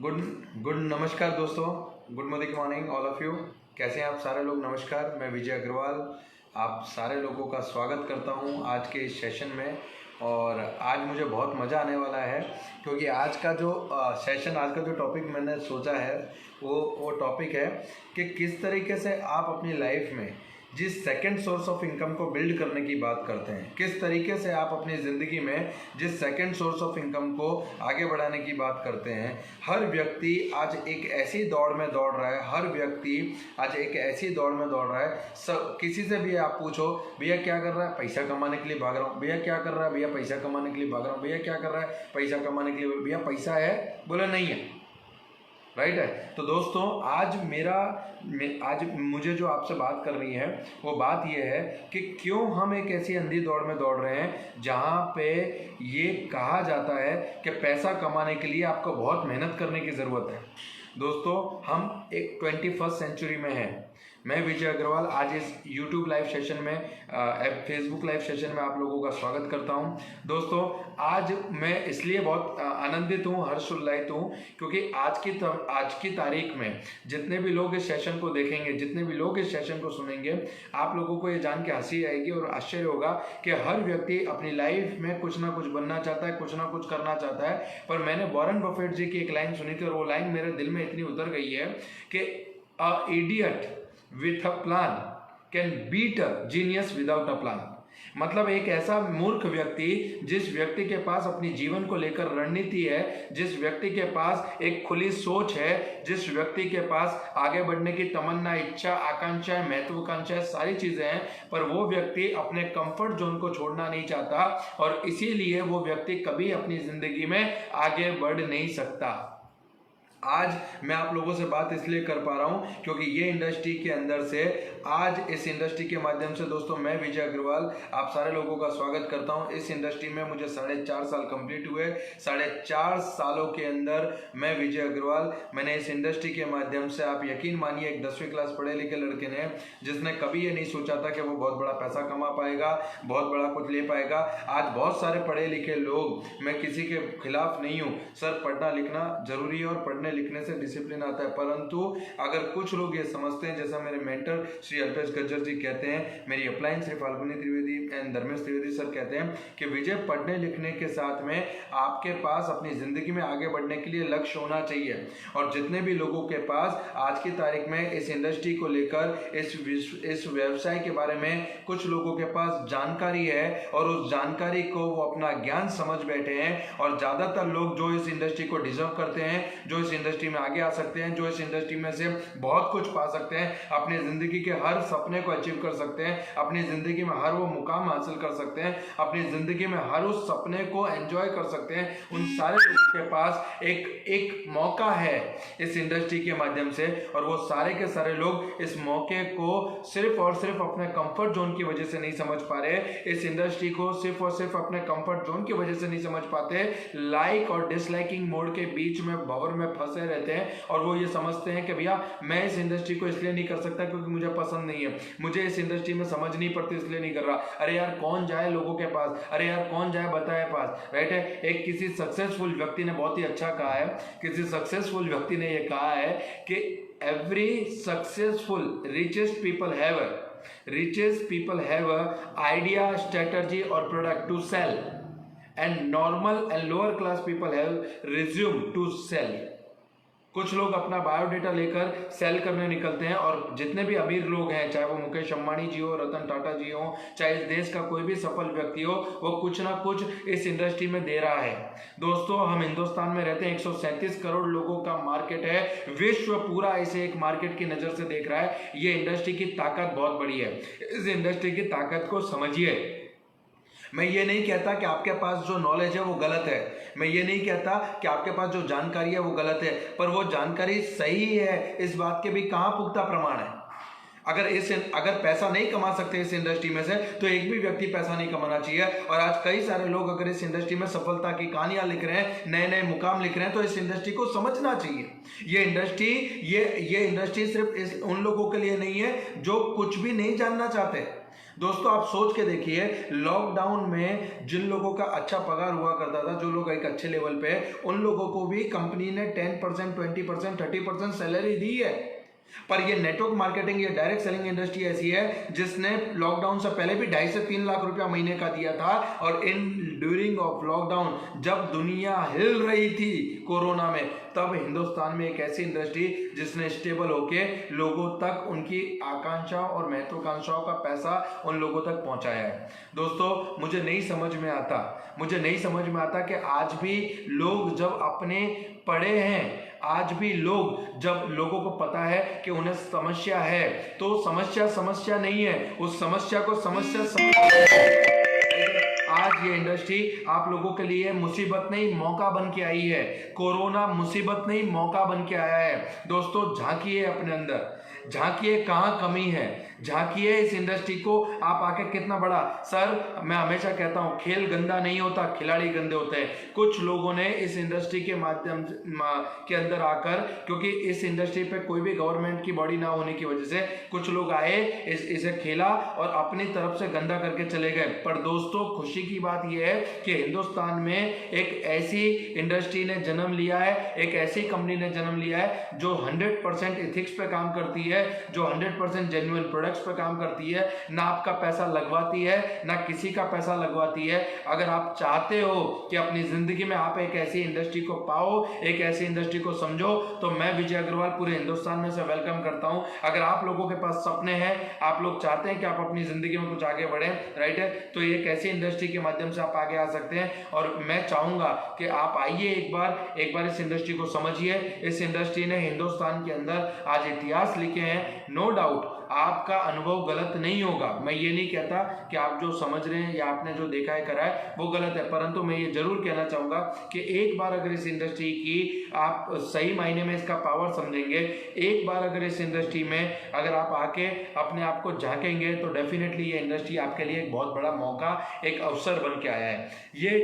Good good नमस्कार दोस्तों। Good morning all of you. कैसे हैं आप सारे लोग? नमस्कार, मैं विजय अग्रवाल आप सारे लोगों का स्वागत करता हूं आज के इस सेशन में। और आज मुझे बहुत मज़ा आने वाला है क्योंकि आज का जो सेशन, आज का जो टॉपिक मैंने सोचा है वो टॉपिक है कि किस तरीके से आप अपनी लाइफ में जिस सेकंड सोर्स ऑफ इनकम को बिल्ड करने की बात करते हैं, किस तरीके से आप अपनी ज़िंदगी में जिस सेकंड सोर्स ऑफ इनकम को आगे बढ़ाने की बात करते हैं। हर व्यक्ति आज एक ऐसी दौड़ में दौड़ रहा है, हर व्यक्ति आज एक ऐसी दौड़ में दौड़ रहा है। सब किसी से भी आप पूछो, भैया क्या कर रहा है? पैसा कमाने के लिए भाग रहा हूँ। भैया क्या कर रहा है? भैया पैसा कमाने के लिए भाग रहा हूँ। भैया क्या कर रहा है? पैसा कमाने के लिए। भैया पैसा है? बोले नहीं है। राइट है। तो दोस्तों आज मुझे जो आपसे बात करनी है वो बात ये है कि क्यों हम एक ऐसी अंधी दौड़ में दौड़ रहे हैं जहाँ पे ये कहा जाता है कि पैसा कमाने के लिए आपको बहुत मेहनत करने की ज़रूरत है। दोस्तों, हम एक 21st सेंचुरी में हैं। मैं विजय अग्रवाल आज इस YouTube लाइव सेशन में, फेसबुक लाइव सेशन में आप लोगों का स्वागत करता हूं। दोस्तों, आज मैं इसलिए बहुत आनंदित हूं, हर्ष उल्लासित हूं क्योंकि आज की तारीख में जितने भी लोग इस सेशन को देखेंगे, जितने भी लोग इस सेशन को सुनेंगे, आप लोगों को ये जान के हंसी आएगी और आश्चर्य होगा कि हर व्यक्ति अपनी लाइफ में कुछ ना कुछ बनना चाहता है, कुछ ना कुछ करना चाहता है। पर मैंने वॉरेन बफेट जी की एक लाइन सुनी थी और वो लाइन मेरे दिल में इतनी उतर गई है कि अ idiot with a plan can beat a genius without a plan। मतलब एक ऐसा मूर्ख व्यक्ति, जिस व्यक्ति के पास अपनी जीवन को लेकर रणनीति है, जिस व्यक्ति के पास एक खुली सोच है, जिस व्यक्ति के पास आगे बढ़ने की तमन्ना, इच्छा, आकांक्षा, महत्वाकांक्षा सारी चीजें हैं, पर वो व्यक्ति अपने कंफर्ट जोन को छोड़ना नहीं चाहता और इसीलिए वो व्यक्ति कभी अपनी जिंदगी में आगे बढ़ नहीं सकता। आज मैं आप लोगों से बात इसलिए कर पा रहा हूं क्योंकि ये इंडस्ट्री के अंदर से, आज इस इंडस्ट्री के माध्यम से दोस्तों, मैं विजय अग्रवाल आप सारे लोगों का स्वागत करता हूं। इस इंडस्ट्री में मुझे 4.5 साल कंप्लीट हुए। 4.5 सालों के अंदर मैं विजय अग्रवाल, मैंने इस इंडस्ट्री के माध्यम से, आप यकीन मानिए, एक 10वीं क्लास पढ़े लिखे लड़के ने, जिसने कभी ये नहीं सोचा था कि वो बहुत बड़ा पैसा कमा पाएगा, बहुत बड़ा कुछ ले पाएगा। आज बहुत सारे पढ़े लिखे लोग, मैं किसी के खिलाफ नहीं हूँ, सर पढ़ना लिखना जरूरी है और पढ़ने लिखने से डिसिप्लिन आता है, परंतु अगर कुछ लोग ये समझते हैं, जैसा मेरे मेंटर श्री अल्पेश गज्जर जी कहते हैं, मेरी upline Shri Falguni Trivedi and Dharmesh Trivedi sir कहते हैं कि विजय, पढ़ने लिखने के साथ में आपके पास अपनी जिंदगी में आगे बढ़ने के लिए लक्ष्य होना चाहिए। और जितने भी लोगों के पास आज की तारीख में इस इंडस्ट्री को लेकर, इस व्यवसाय के बारे में कुछ लोगों के पास जानकारी है और उस जानकारी को वो अपना ज्ञान समझ बैठे हैं, और ज्यादातर लोग जो इस इंडस्ट्री को डिजर्व करते हैं, जो इस इंडस्ट्री में आगे आ सकते हैं, जो इस इंडस्ट्री में से बहुत कुछ पा सकते हैं, अपनी जिंदगी के हर सपने को अचीव कर सकते हैं, अपनी जिंदगी में हर वो मुकाम हासिल कर सकते हैं, अपनी जिंदगी में हर उस सपने को एंजॉय कर सकते हैं, उन सारे लोगों के पास एक मौका है इस इंडस्ट्री के माध्यम से। और वो सारे के सारे लोग इस मौके को सिर्फ और सिर्फ अपने कंफर्ट जोन की वजह से नहीं समझ पा रहे, इस इंडस्ट्री को सिर्फ और सिर्फ अपने कंफर्ट जोन की वजह से नहीं समझ पाते, लाइक और डिसलाइकिंग मोड के बीच में भंवर में फंसे रहते हैं। और वो ये समझते हैं कि भैया मैं इस इंडस्ट्री को इसलिए नहीं कर सकता क्योंकि मुझे पसंद नहीं है, मुझे इस इंडस्ट्री में समझ नहीं पड़ती इसलिए नहीं कर रहा। अरे यार कौन जाए लोगों के पास, अरे यार कौन जाए बताए पास, राइट है। एक किसी सक्सेसफुल व्यक्ति ने बहुत ही अच्छा कहा है, किसी सक्सेसफुल व्यक्ति ने ये कहा है कि every successful richest people have a idea, strategy or product to sell, and normal and lower class people have resume to sell। कुछ लोग अपना बायोडेटा लेकर सेल करने निकलते हैं, और जितने भी अमीर लोग हैं, चाहे वो मुकेश अंबानी जी हो, रतन टाटा जी हो, चाहे इस देश का कोई भी सफल व्यक्ति हो, वो कुछ ना कुछ इस इंडस्ट्री में दे रहा है। दोस्तों, हम हिंदुस्तान में रहते हैं, 137 करोड़ लोगों का मार्केट है, विश्व पूरा इसे एक मार्केट की नजर से देख रहा है। ये इंडस्ट्री की ताकत बहुत बड़ी है, इस इंडस्ट्री की ताकत को समझिए। मैं ये नहीं कहता कि आपके पास जो नॉलेज है वो गलत है, मैं ये नहीं कहता कि आपके पास जो जानकारी है वो गलत है, पर वो जानकारी सही है इस बात के भी कहाँ पुख्ता प्रमाण है। अगर पैसा नहीं कमा सकते इस इंडस्ट्री में से, तो एक भी व्यक्ति पैसा नहीं कमाना चाहिए। और आज कई सारे लोग अगर इस इंडस्ट्री में सफलता की कहानियां लिख रहे हैं, नए नए मुकाम लिख रहे हैं, तो इस इंडस्ट्री को समझना चाहिए। ये इंडस्ट्री सिर्फ उन लोगों के लिए नहीं है जो कुछ भी नहीं जानना चाहते। दोस्तों आप सोच के देखिए, लॉकडाउन में जिन लोगों का अच्छा पगार हुआ करता था, जो लोग एक अच्छे लेवल पे, उन लोगों को भी कंपनी ने 10%, 20%, 30% सैलरी दी है। पर ये नेटवर्क मार्केटिंग, ये डायरेक्ट सेलिंग इंडस्ट्री ऐसी है जिसने लॉकडाउन से पहले भी 2.5 से 3 लाख रुपया महीने का दिया था, और इन ड्यूरिंग ऑफ लॉकडाउन जब दुनिया हिल रही थी कोरोना में, तब हिंदुस्तान में एक ऐसी इंडस्ट्री जिसने स्टेबल होके लोगों तक उनकी आकांक्षाओं और महत्वाकांक्षाओं का पैसा उन लोगों तक पहुंचाया है। दोस्तों मुझे नहीं समझ में आता कि आज भी लोग जब अपने पड़े हैं, आज भी लोग जब लोगों को पता है कि उन्हें समस्या है, तो समस्या नहीं है, उस समस्या को समस्या आज ये इंडस्ट्री आप लोगों के लिए मुसीबत नहीं मौका बन के आई है। कोरोना मुसीबत नहीं मौका बन के आया है। दोस्तों झांकिए अपने अंदर, झांकिए कहाँ कमी है, झांकिए इस इंडस्ट्री को आप आके कितना बड़ा। सर मैं हमेशा कहता हूँ, खेल गंदा नहीं होता, खिलाड़ी गंदे होते हैं। कुछ लोगों ने इस इंडस्ट्री के माध्यम के अंदर आकर, क्योंकि इस इंडस्ट्री पे कोई भी गवर्नमेंट की बॉडी ना होने की वजह से कुछ लोग आए, इसे खेला और अपनी तरफ से गंदा करके चले गए। पर दोस्तों खुशी की बात यह है कि हिंदुस्तान में एक ऐसी इंडस्ट्री ने जन्म लिया है, एक ऐसी कंपनी ने जन्म लिया है जो 100% इथिक्स पे काम करती है, जो 100% जेन्युइन प्रोडक्ट्स पे काम करती है, ना आपका पैसा लगवाती है, ना किसी का पैसा लगवाती है। अगर आप चाहते हो कि अपनी जिंदगी में आप एक ऐसी इंडस्ट्री को पाओ, एक ऐसी इंडस्ट्री को समझो, तो मैं विजय अग्रवाल पूरे हिंदुस्तान में से वेलकम करता हूं। अगर आप लोगों के पास सपने हैं, आप लोग चाहते हैं कि आप अपनी जिंदगी में कुछ आगे बढ़े, राइट है, तो एक ऐसी इंडस्ट्री के माध्यम से आप आगे आ सकते हैं। और मैं चाहूंगा कि आप आइए, एक बार इस इंडस्ट्री को समझिए। इस इंडस्ट्री ने हिंदुस्तान के अंदर आज इतिहास लिखे हैं। नो डाउट आपका अनुभव गलत नहीं होगा, मैं ये नहीं कहता कि आप जो समझ रहे हैं या आपने जो देखा है करा है वो गलत है, परंतु मैं ये जरूर कहना चाहूंगा कि एक बार अगर इस इंडस्ट्री की आप सही मायने में इसका पावर समझेंगे, एक बार अगर इस इंडस्ट्री में अगर आप आके अपने आप को झांकेंगे, तो डेफिनेटली ये इंडस्ट्री आपके लिए एक बहुत बड़ा मौका, एक अवसर बन के आया है। ये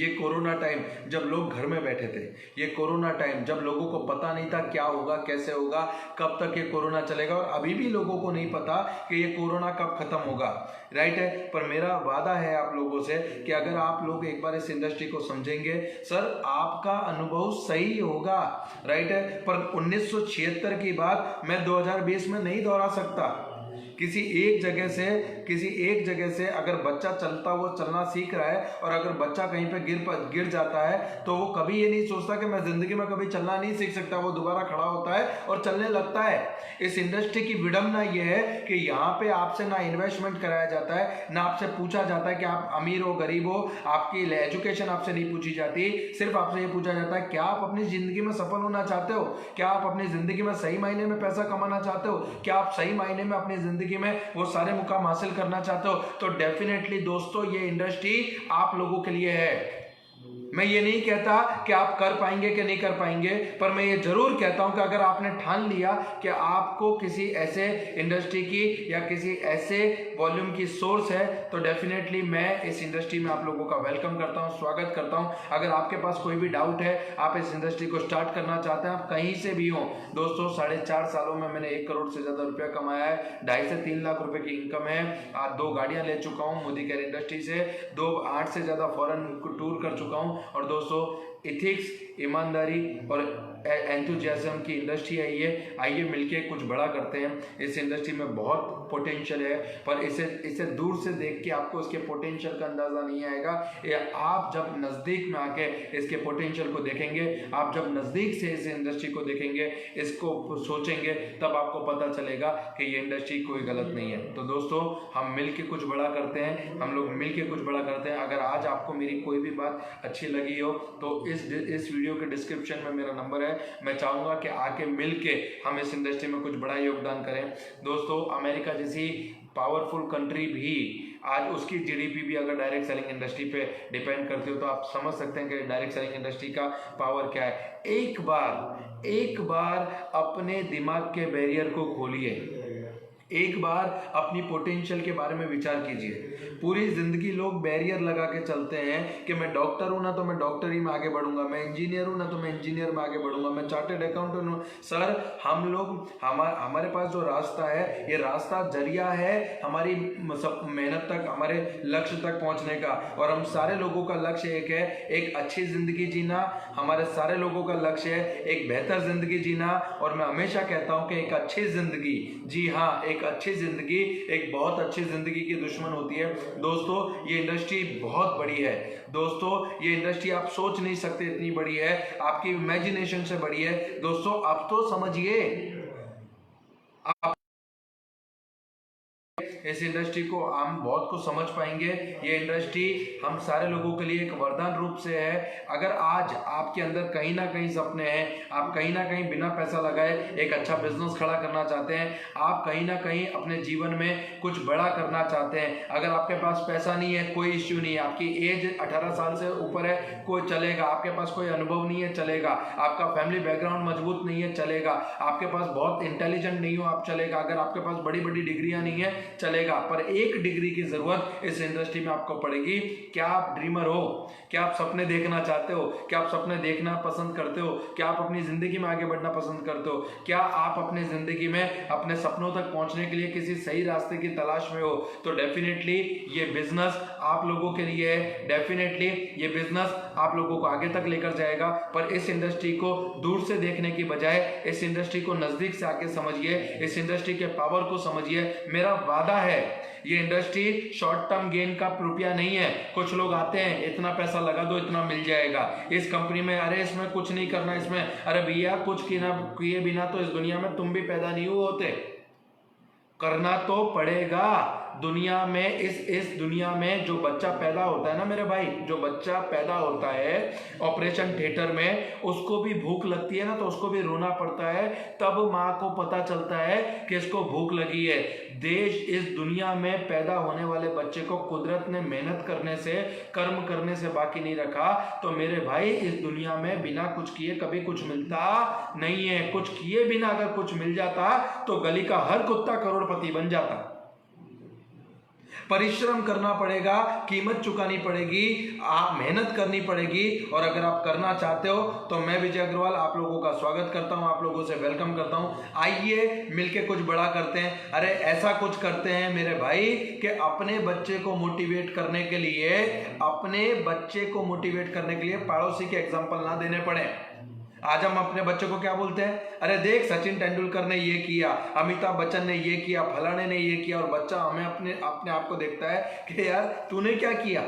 कोरोना टाइम जब लोग घर में बैठे थे, ये कोरोना टाइम जब लोगों को पता नहीं था क्या होगा, कैसे होगा, कब तक ये कोरोना चलेगा, और अभी भी लोगों को नहीं पता कि ये कोरोना कब खत्म होगा, राइट है। पर मेरा वादा है आप लोगों से कि अगर आप लोग एक बार इस इंडस्ट्री को समझेंगे, सर आपका अनुभव सही होगा, राइट है। पर 1976 की बात मैं 2020 में नहीं दोहरा सकता। किसी एक जगह से अगर बच्चा चलना सीख रहा है, और अगर बच्चा कहीं पे गिर जाता है, तो वो कभी ये नहीं सोचता कि मैं जिंदगी में कभी चलना नहीं सीख सकता, वो दोबारा खड़ा होता है और चलने लगता है। इस इंडस्ट्री की विडंबना ये है कि यहाँ पे आपसे ना इन्वेस्टमेंट कराया जाता है, ना आपसे पूछा जाता है कि आप अमीर हो गरीब हो, आपकी एजुकेशन आपसे नहीं पूछी जाती, सिर्फ आपसे ये पूछा जाता है क्या आप अपनी जिंदगी में सफल होना चाहते हो, क्या आप अपनी जिंदगी में सही मायने में पैसा कमाना चाहते हो, क्या आप सही मायने में अपनी जिंदगी में वो सारे मुकाम हासिल करना चाहते हो, तो डेफिनेटली दोस्तों ये इंडस्ट्री आप लोगों के लिए है। मैं ये नहीं कहता कि आप कर पाएंगे कि नहीं कर पाएंगे, पर मैं ये जरूर कहता हूं कि अगर आपने ठान लिया कि आपको किसी ऐसे इंडस्ट्री की या किसी ऐसे वॉल्यूम की सोर्स है, तो डेफिनेटली मैं इस इंडस्ट्री में आप लोगों का वेलकम करता हूं, स्वागत करता हूं। अगर आपके पास कोई भी डाउट है, आप इस इंडस्ट्री को स्टार्ट करना चाहते हैं, आप कहीं से भी हो, दोस्तों 4.5 सालों में मैंने 1 करोड़ से ज्यादा रुपया कमाया है, 2.5 से 3 लाख रुपए की इनकम है, 2 गाड़ियां ले चुका हूं मोदी केयर इंडस्ट्री से, 8 से ज्यादा फॉरेन टूर कर चुका हूं। और दोस्तों इथिक्स, ईमानदारी और एंथुजियाज्म की इंडस्ट्री है ये, आइए मिलके कुछ बड़ा करते हैं। इस इंडस्ट्री में बहुत पोटेंशियल है, पर इसे दूर से देख के आपको इसके पोटेंशियल का अंदाज़ा नहीं आएगा। या आप जब नज़दीक में आके इसके पोटेंशियल को देखेंगे, आप जब नज़दीक से इस इंडस्ट्री को देखेंगे, इसको सोचेंगे, तब आपको पता चलेगा कि ये इंडस्ट्री कोई गलत नहीं है। तो दोस्तों हम मिल के कुछ बड़ा करते हैं, हम लोग मिल के कुछ बड़ा करते हैं। अगर आज आपको मेरी कोई भी बात अच्छी लगी हो, तो इस वीडियो के डिस्क्रिप्शन में मेरा नंबर है, मैं चाहूँगा कि आके मिल के हम इस इंडस्ट्री में कुछ बड़ा योगदान करें। दोस्तों अमेरिका जैसी पावरफुल कंट्री भी आज उसकी जीडीपी भी अगर डायरेक्ट सेलिंग इंडस्ट्री पे डिपेंड करती हो, तो आप समझ सकते हैं कि डायरेक्ट सेलिंग इंडस्ट्री का पावर क्या है। एक बार अपने दिमाग के बैरियर को खोलिए, एक बार अपनी पोटेंशियल के बारे में विचार कीजिए। पूरी जिंदगी लोग बैरियर लगा के चलते हैं कि मैं डॉक्टर हूं ना तो मैं डॉक्टरी में आगे बढ़ूंगा, मैं इंजीनियर हूं ना तो मैं इंजीनियर में आगे बढ़ूंगा, मैं चार्टेड अकाउंटेंट हूं। सर हम लोग हमारे पास जो रास्ता है, ये रास्ता जरिया है हमारी मेहनत तक, हमारे लक्ष्य तक पहुंचने का। और हम सारे लोगों का लक्ष्य एक है, एक अच्छी जिंदगी जीना। हमारे सारे लोगों का लक्ष्य है एक बेहतर जिंदगी जीना। और मैं हमेशा कहता हूं कि एक अच्छी जिंदगी, जी हाँ, एक अच्छी जिंदगी एक बहुत अच्छी जिंदगी की दुश्मन होती है। दोस्तों ये इंडस्ट्री बहुत बड़ी है। दोस्तों ये इंडस्ट्री आप सोच नहीं सकते इतनी बड़ी है, आपकी इमेजिनेशन से बड़ी है। दोस्तों आप तो समझिए, आप इस इंडस्ट्री को हम बहुत कुछ समझ पाएंगे। ये इंडस्ट्री हम सारे लोगों के लिए एक वरदान रूप से है। अगर आज आपके अंदर कहीं ना कहीं सपने हैं, आप कहीं ना कहीं बिना पैसा लगाए एक अच्छा बिजनेस खड़ा करना चाहते हैं, आप कहीं ना कहीं अपने जीवन में कुछ बड़ा करना चाहते हैं, अगर आपके पास पैसा नहीं है कोई इश्यू नहीं है, आपकी एज 18 साल से ऊपर है कोई चलेगा, आपके पास कोई अनुभव नहीं है चलेगा, आपका फैमिली बैकग्राउंड मजबूत नहीं है चलेगा, आपके पास बहुत इंटेलिजेंट नहीं हो आप चलेगा, अगर आपके पास बड़ी बड़ी डिग्रियां नहीं है चलेगा, पर एक डिग्री की जरूरत इस इंडस्ट्री में आपको पड़ेगी। क्या आप ड्रीमर हो? क्या आप सपने देखना चाहते हो? क्या आप सपने देखना पसंद करते हो? क्या आप अपनी जिंदगी में आगे बढ़ना पसंद करते हो? क्या आप अपने जिंदगी में अपने सपनों तक पहुंचने के लिए किसी सही रास्ते की तलाश में हो? तो डेफिनेटली ये बिजनेस आप लोगों के लिए है। डेफिनेटली ये बिजनेस आप लोगों को आगे तक लेकर जाएगा। पर इस इंडस्ट्री को दूर से देखने की बजाय इस इंडस्ट्री को नजदीक से आके समझिए, इस इंडस्ट्री के पावर को समझिए। मेरा वादा है ये इंडस्ट्री शॉर्ट टर्म गेन का रुपया नहीं है। कुछ लोग आते हैं इतना पैसा लगा दो इतना मिल जाएगा इस कंपनी में, अरे इसमें कुछ नहीं करना, इसमें अरे भैया कुछ किए बिना तो इस दुनिया में तुम भी पैदा नहीं हुए होते। करना तो पड़ेगा। दुनिया में इस दुनिया में जो बच्चा पैदा होता है ना मेरे भाई, जो बच्चा पैदा होता है ऑपरेशन थिएटर में, उसको भी भूख लगती है ना तो उसको भी रोना पड़ता है, तब माँ को पता चलता है कि इसको भूख लगी है। देश इस दुनिया में पैदा होने वाले बच्चे को कुदरत ने मेहनत करने से, कर्म करने से बाकी नहीं रखा। तो मेरे भाई इस दुनिया में बिना कुछ किए कभी कुछ मिलता नहीं है। कुछ किए बिना अगर कुछ मिल जाता तो गली का हर कुत्ता करोड़पति बन जाता। परिश्रम करना पड़ेगा, कीमत चुकानी पड़ेगी, आप मेहनत करनी पड़ेगी। और अगर आप करना चाहते हो तो मैं विजय अग्रवाल आप लोगों का स्वागत करता हूं, आप लोगों से वेलकम करता हूं। आइए मिलके कुछ बड़ा करते हैं। अरे ऐसा कुछ करते हैं मेरे भाई कि अपने बच्चे को मोटिवेट करने के लिए, अपने बच्चे को मोटिवेट करने के लिए पड़ोसी के एग्जाम्पल ना देने पड़े। आज हम अपने बच्चों को क्या बोलते हैं? अरे देख सचिन तेंदुलकर ने ये किया, अमिताभ बच्चन ने ये किया, फलाने ने ये किया। और बच्चा हमें अपने आप को देखता है कि यार तूने क्या किया।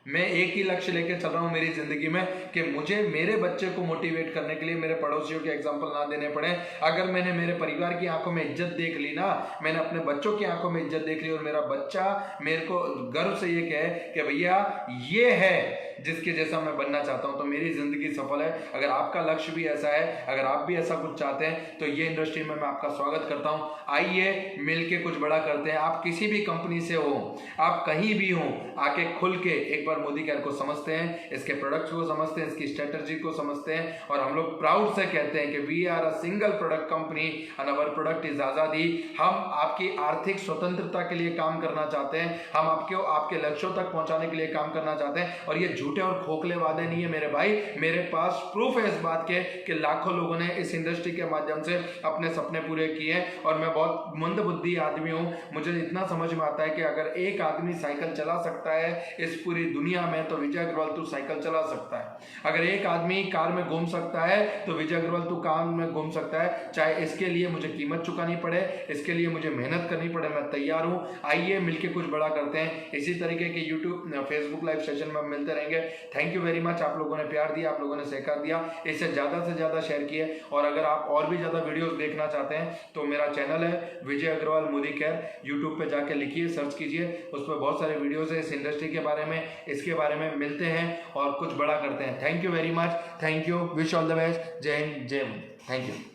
मैं एक ही लक्ष्य लेके चल रहा हूं मेरी जिंदगी में कि मुझे मेरे बच्चे को मोटिवेट करने के लिए मेरे पड़ोसियों के एग्जाम्पल ना देने पड़े। अगर मैंने मेरे परिवार की आंखों में इज्जत देख ली ना, मैंने अपने बच्चों की आंखों में इज्जत देख ली और मेरा बच्चा मेरे को गर्व से ये कहे कि भैया ये है जिसके जैसा मैं बनना चाहता हूं, तो मेरी जिंदगी सफल है। अगर आपका लक्ष्य भी ऐसा है, अगर आप भी ऐसा कुछ चाहते हैं, तो ये इंडस्ट्री में मैं आपका स्वागत करता हूं। आइए मिलके कुछ बड़ा करते हैं। आप किसी भी कंपनी से हो, आप कहीं भी हो, आके खुल के एक बार मोदी केयर को समझते हैं, इसके प्रोडक्ट्स को समझते हैं, इसकी स्ट्रेटजी को समझते हैं। और हम लोग प्राउड से कहते हैं कि we are a single product company and our product is आजादी। हम आपकी आर्थिक स्वतंत्रता के लिए काम करना चाहते हैं, हम आपके लक्ष्यों तक पहुंचाने के लिए काम करना चाहते हैं। और ये झूठे और खोखले वादे नहीं है मेरे भाई, मेरे पास प्रूफ है इस बात के कि लाखों लोगों ने इस इंडस्ट्री के माध्यम से अपने सपने पूरे किए हैं। और मैं बहुत मंदबुद्धि आदमी हूं, मुझे इतना समझ में आता है कि अगर एक आदमी साइकिल चला सकता है इस पूरी दुनिया में, तो विजय अग्रवाल तू साइकिल चला सकता है। अगर एक आदमी कार में घूम सकता है तो विजय अग्रवाल तू कार में घूम सकता है। चाहे इसके लिए मुझे कीमत चुकानी पड़े, इसके लिए मुझे मेहनत करनी पड़े, मैं तैयार हूं। आइए मिलके कुछ बड़ा करते हैं। इसी तरीके के यूट्यूब फेसबुक लाइव सेशन में मिलते रहेंगे। Thank you very much. आप लोगों ने प्यार दिया, आप लोगों ने सहकार दिया, इसे ज़्यादा से ज़्यादा शेयर किए। और अगर आप और भी ज़्यादा वीडियोस देखना चाहते हैं तो मेरा चैनल है विजय अग्रवाल मोदी केयर, यूट्यूब पे जाके लिखिए, सर्च कीजिए, उस पर बहुत सारे वीडियोस है इस इंडस्ट्री के बारे में, इसके बारे में। मिलते हैं और कुछ बड़ा करते हैं। Thank you very much, thank you, wish all the best, जय हिंद, जय हिंद, थैंक यू।